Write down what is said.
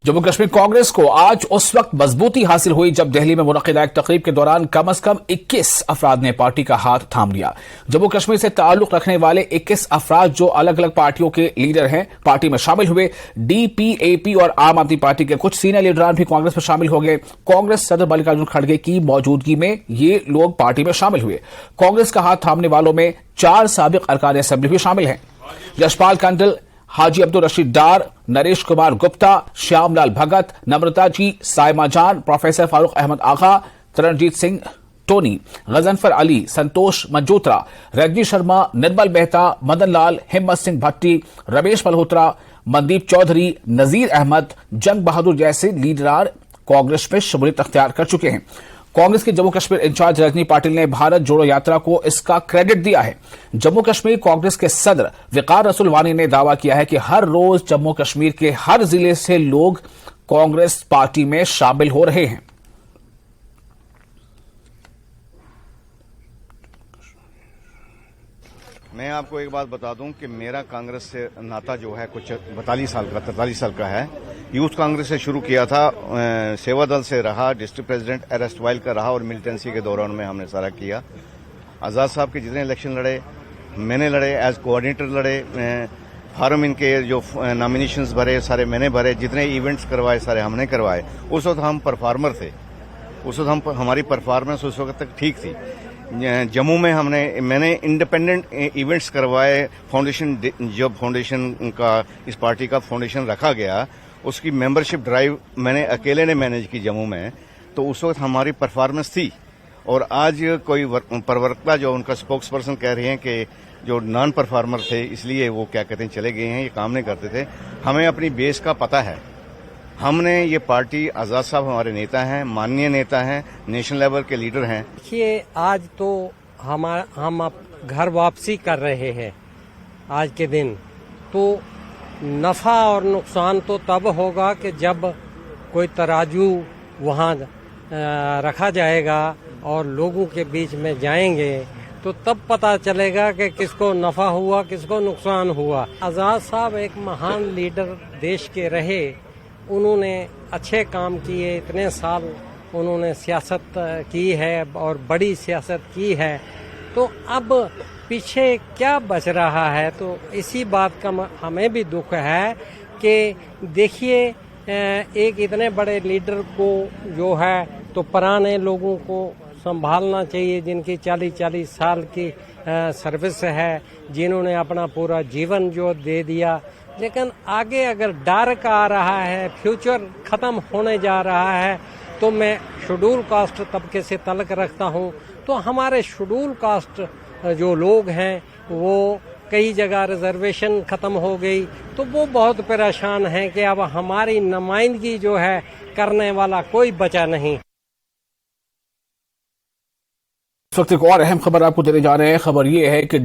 जम्मू कश्मीर कांग्रेस को आज उस वक्त मजबूती हासिल हुई जब दिल्ली में मुनक्किदा एक तकरीब के दौरान कम से कम 21 अफराद ने पार्टी का हाथ थाम लिया। जम्मू कश्मीर से ताल्लुक रखने वाले 21 अफराद जो अलग अलग पार्टियों के लीडर हैं पार्टी में शामिल हुए। डीपीएपी और आम आदमी पार्टी के कुछ सीनियर लीडरान भी कांग्रेस में शामिल हो गए। कांग्रेस सदर मल्लिकार्जुन खड़गे की मौजूदगी में ये लोग पार्टी में शामिल हुए। कांग्रेस का हाथ थामने वालों में 4 साबिक अरकान असेंबली भी शामिल हैं। यशपाल कंडल, हाजी अब्दुल रशीद डार, नरेश कुमार गुप्ता, श्यामलाल भगत, नम्रता जी, साइमा जान, प्रोफेसर फारूक अहमद आगा, तरणजीत सिंह टोनी, गजनफर अली, संतोष मंजोत्रा, रजनी शर्मा, निर्मल मेहता, मदन लाल, हिम्मत सिंह भट्टी, रमेश मल्होत्रा, मनदीप चौधरी, नजीर अहमद, जंग बहादुर जैसे लीडरान कांग्रेस में शमूलियत अख्तियार कर चुके हैं। कांग्रेस के जम्मू कश्मीर इंचार्ज रजनी पाटिल ने भारत जोड़ो यात्रा को इसका क्रेडिट दिया है। जम्मू कश्मीर कांग्रेस के सदर वकार रसूल वानी ने दावा किया है कि हर रोज जम्मू कश्मीर के हर जिले से लोग कांग्रेस पार्टी में शामिल हो रहे हैं। मैं आपको एक बात बता दूं कि मेरा कांग्रेस से नाता जो है कुछ 43 साल का है। यूथ कांग्रेस से शुरू किया था, सेवा दल से रहा, डिस्ट्रिक्ट प्रेसिडेंट अरेस्ट वाइल का रहा और मिलिटेंसी के दौरान में हमने सारा किया। आज़ाद साहब के जितने इलेक्शन लड़े मैंने लड़े, एज कोऑर्डिनेटर लड़े, फार्म इनके जो नॉमिनेशंस भरे सारे मैंने भरे, जितने इवेंट्स करवाए सारे हमने करवाए। उस वक्त हम परफॉर्मर थे, उस वक्त हमारी परफॉर्मेंस उस वक्त तक ठीक थी। जम्मू में मैंने इंडिपेंडेंट इवेंट्स करवाए। फाउंडेशन, जब फाउंडेशन का इस पार्टी का फाउंडेशन रखा गया उसकी मेंबरशिप ड्राइव मैंने अकेले ने मैनेज की जम्मू में, तो उस वक्त हमारी परफॉर्मेंस थी। और आज कोई प्रवक्ता जो उनका स्पोक्स पर्सन कह रहे हैं कि जो नॉन परफॉर्मर थे इसलिए वो क्या कहते हैं चले गए हैं, ये काम नहीं करते थे। हमें अपनी बेस का पता है। हमने ये पार्टी, आज़ाद साहब हमारे नेता हैं, माननीय नेता हैं, नेशनल लेवल के लीडर हैं। देखिए, आज तो हम अब घर वापसी कर रहे हैं। आज के दिन तो नफा और नुकसान तो तब होगा कि जब कोई तराजू वहाँ रखा जाएगा और लोगों के बीच में जाएंगे तो तब पता चलेगा कि किसको नफा हुआ किसको नुकसान हुआ। आज़ाद साहब एक महान लीडर देश के रहे, उन्होंने अच्छे काम किए, इतने साल उन्होंने सियासत की है और बड़ी सियासत की है। तो अब पीछे क्या बच रहा है? तो इसी बात का हमें भी दुख है कि देखिए, एक इतने बड़े लीडर को जो है तो पुराने लोगों को संभालना चाहिए, जिनकी 40-40 साल की सर्विस है, जिन्होंने अपना पूरा जीवन जो दे दिया। लेकिन आगे अगर डर का आ रहा है, फ्यूचर खत्म होने जा रहा है, तो मैं शेड्यूल कास्ट तबके से तल्लुक़ रखता हूं। तो हमारे शेड्यूल कास्ट जो लोग हैं वो कई जगह रिजर्वेशन खत्म हो गई, तो वो बहुत परेशान हैं कि अब हमारी नुमाइंदगी जो है करने वाला कोई बचा नहीं। इस वक्त एक और अहम खबर आपको देने जा रहे हैं। खबर ये है कि